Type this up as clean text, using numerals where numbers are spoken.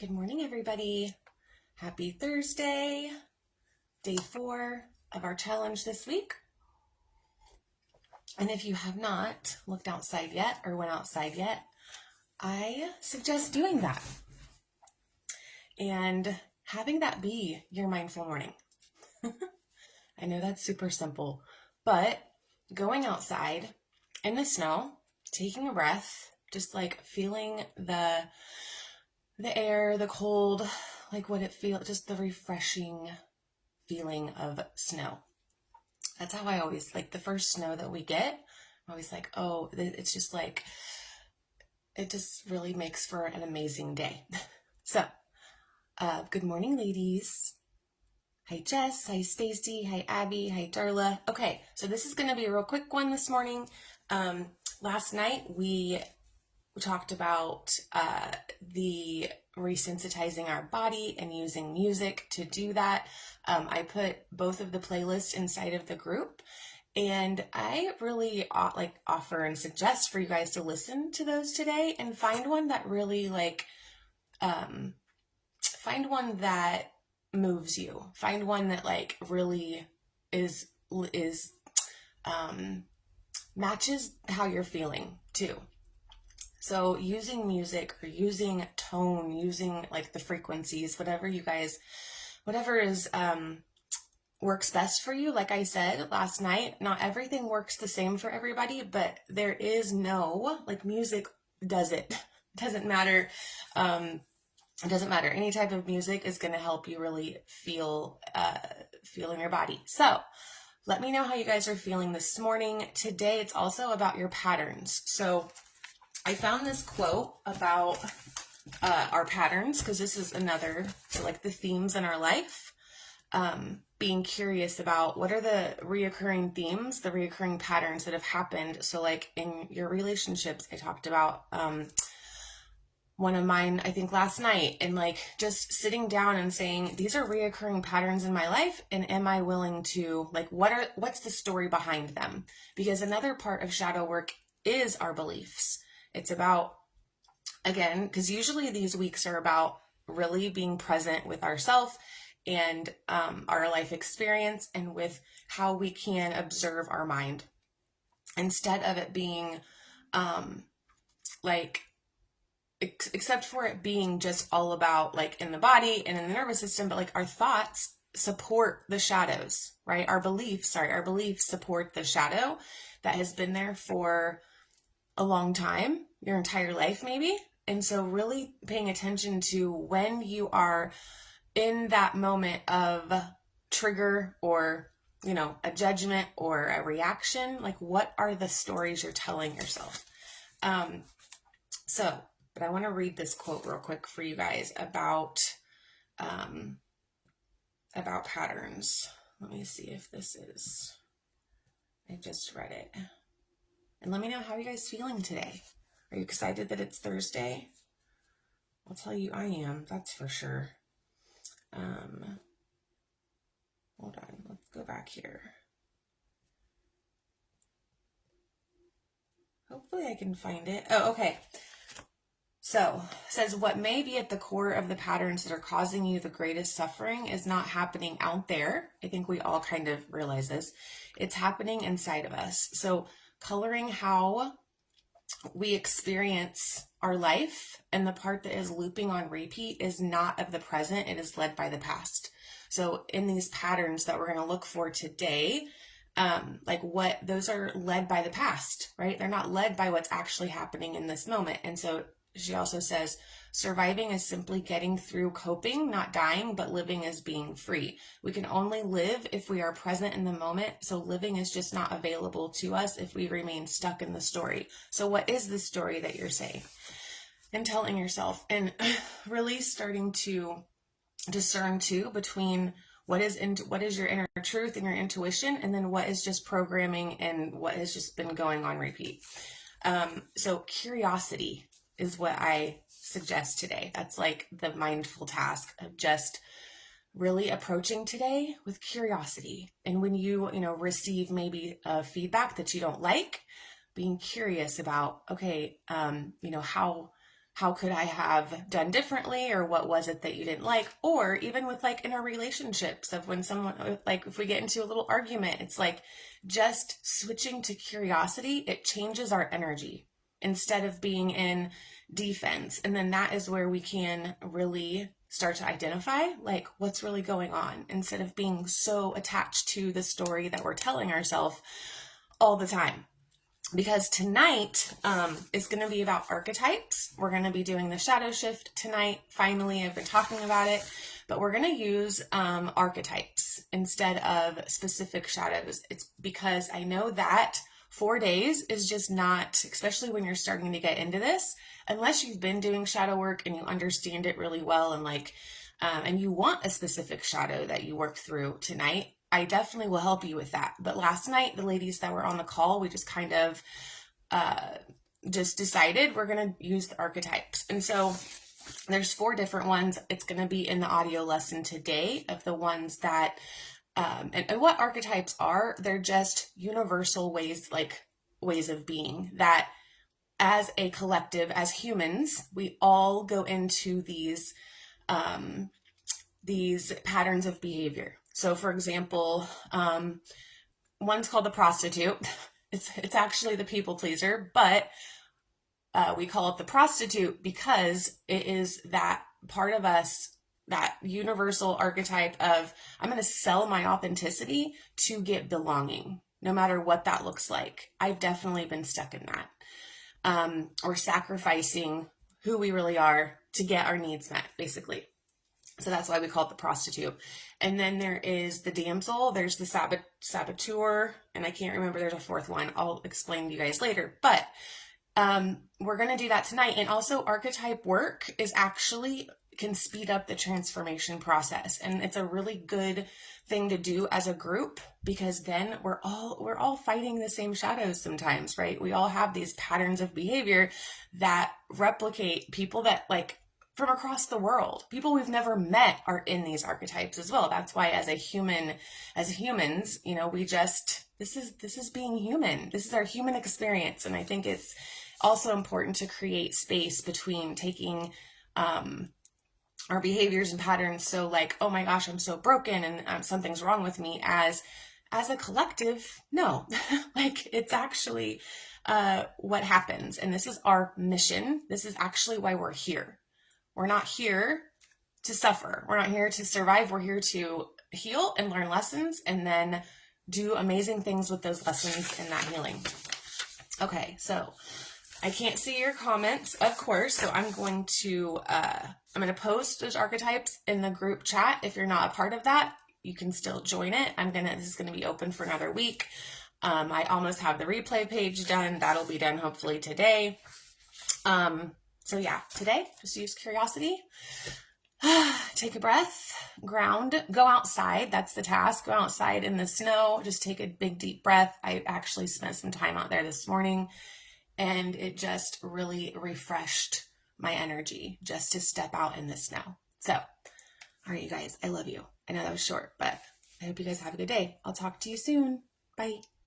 Good morning, everybody. Happy Thursday, day 4 of our challenge this week. And if you have not looked outside yet or went outside yet, I suggest doing that and having that be your mindful morning. I know that's super simple, but going outside in the snow, taking a breath, just like feeling the air, the cold, like what it feels, just the refreshing feeling of snow. That's how I always, like the first snow that we get, I'm always like, oh, it's just like, it just really makes for an amazing day. So, good morning, ladies. Hi, Jess. Hi, Stacy. Hi, Abby. Hi, Darla. Okay, so this is going to be a real quick one this morning. Last night we talked about the re-sensitizing our body and using music to do that. I put both of the playlists inside of the group, and I really offer and suggest for you guys to listen to those today and find one that really find one that moves you. Find one that really is matches how you're feeling too. So using music or using tone, using like the frequencies, whatever is works best for you. Like I said last night, not everything works the same for everybody, but there is no, like music does it. It doesn't matter. It doesn't matter. Any type of music is going to help you really feel in your body. So let me know how you guys are feeling this morning. Today, it's also about your patterns. So I found this quote about our patterns, because this is another, so like the themes in our life, being curious about what are the reoccurring themes, the reoccurring patterns that have happened. So like in your relationships, I talked about one of mine, I think last night, and like just sitting down and saying, these are reoccurring patterns in my life, and am I willing to, like, what's the story behind them? Because another part of shadow work is our beliefs. It's about, again, because usually these weeks are about really being present with ourselves and our life experience, and with how we can observe our mind, instead of it being except for it being just all about like in the body and in the nervous system, but like our thoughts support the shadows, right? Our beliefs support the shadow that has been there for a long time, your entire life maybe. And so really paying attention to when you are in that moment of trigger or, a judgment or a reaction, like what are the stories you're telling yourself? But I want to read this quote real quick for you guys about patterns. Let me see if this is, I just read it. And let me know how you guys feeling today. Are you excited that it's Thursday? I'll tell you I am, that's for sure. Hold on, let's go back here. Hopefully I can find it. Oh, okay. So, it says, what may be at the core of the patterns that are causing you the greatest suffering is not happening out there. I think we all kind of realize this. It's happening inside of us. So, coloring how we experience our life, and the part that is looping on repeat is not of the present, it is led by the past. So in these patterns that we're going to look for today, those are led by the past, right? They're not led by what's actually happening in this moment. And so she also says, surviving is simply getting through coping, not dying, but living is being free. We can only live if we are present in the moment. So living is just not available to us if we remain stuck in the story. So what is the story that you're saying and telling yourself? And really starting to discern too between what is your inner truth and your intuition, and then what is just programming and what has just been going on repeat. So curiosity is what I suggest today. That's like the mindful task of just really approaching today with curiosity. And when you receive maybe a feedback that you don't like, being curious about, okay, how how could I have done differently, or what was it that you didn't like? Or even with like in our relationships, of when someone, like if we get into a little argument, it's like just switching to curiosity, it changes our energy instead of being in defense. And then that is where we can really start to identify like what's really going on, instead of being so attached to the story that we're telling ourselves all the time. Because tonight is going to be about archetypes. We're going to be doing the shadow shift tonight. Finally, I've been talking about it, but we're going to use archetypes instead of specific shadows. It's because I know that 4 days is just not, especially when you're starting to get into this, unless you've been doing shadow work and you understand it really well, and like, and you want a specific shadow that you work through tonight, I definitely will help you with that. But last night, the ladies that were on the call, we just kind of just decided we're going to use the archetypes. And so there's 4 different ones. It's going to be in the audio lesson today of the ones that, and what archetypes are. They're just universal ways, like ways of being that as a collective, as humans, we all go into these patterns of behavior. So for example, one's called the prostitute. It's actually the people pleaser, but we call it the prostitute because it is that part of us, that universal archetype of, I'm going to sell my authenticity to get belonging, no matter what that looks like. I've definitely been stuck in that. Or sacrificing who we really are to get our needs met, basically. So that's why we call it the prostitute. And then there is the damsel, there's the saboteur, and I can't remember, there's a 4th one. I'll explain to you guys later. But we're going to do that tonight. And also archetype work is actually can speed up the transformation process. And it's a really good thing to do as a group, because then we're all fighting the same shadows sometimes, right? We all have these patterns of behavior that replicate people that like from across the world. People we've never met are in these archetypes as well. That's why as humans, you know, we just, this is being human. This is our human experience. And I think it's also important to create space between taking our behaviors and patterns. So like, oh my gosh, I'm so broken and something's wrong with me, as a collective. No, like it's actually what happens. And this is our mission. This is actually why we're here. We're not here to suffer. We're not here to survive. We're here to heal and learn lessons, and then do amazing things with those lessons and that healing. Okay, so I can't see your comments, of course, so I'm going to post those archetypes in the group chat. If you're not a part of that, you can still join it. This is going to be open for another week. I almost have the replay page done. That'll be done hopefully today. So yeah, today, just use curiosity, take a breath, ground, go outside. That's the task. Go outside in the snow, just take a big, deep breath. I actually spent some time out there this morning, and it just really refreshed my energy just to step out in the snow. So, all right, you guys, I love you. I know that was short, but I hope you guys have a good day. I'll talk to you soon. Bye.